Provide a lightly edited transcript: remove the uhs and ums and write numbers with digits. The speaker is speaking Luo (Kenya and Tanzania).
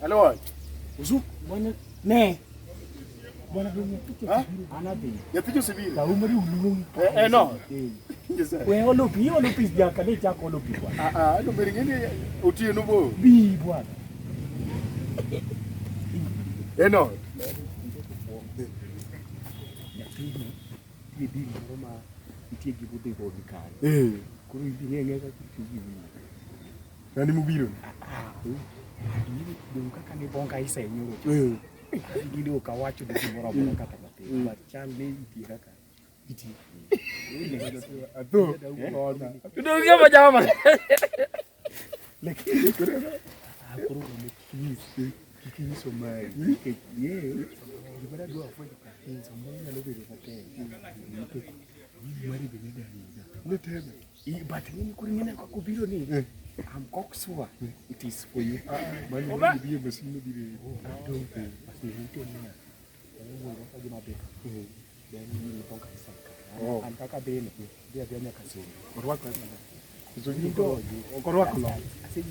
Aluoch. Ozoom. Ne. Nyathi Josebiro. No. We olopi jaka ne chako olopi bwana. No beringeni otieno bo. Bi bwana. No. Gidi ma itie gi bude go di kare. Kuro ibi ngenge ka tiji ni. Nani mubiro? Dum kaka ni bonga isenyo. Gidi okawacho de moro moro kata matin. But chan ne itie kaka iti. Ado. Tudo ngema jama. Lakini kuro ni kiki so mai. Ye. Dibara do afọ ka. Sombona lo bere kate. Mari bene da. No tebe. But ni kuri ngene kwa kubiro ni. I'm cocksure. It is for you. Man, you be a machine. Don't pay. As you tell me. Then you talk to some. And Kaka Bane, they are very casino. Or what? So you go. Or what? I said,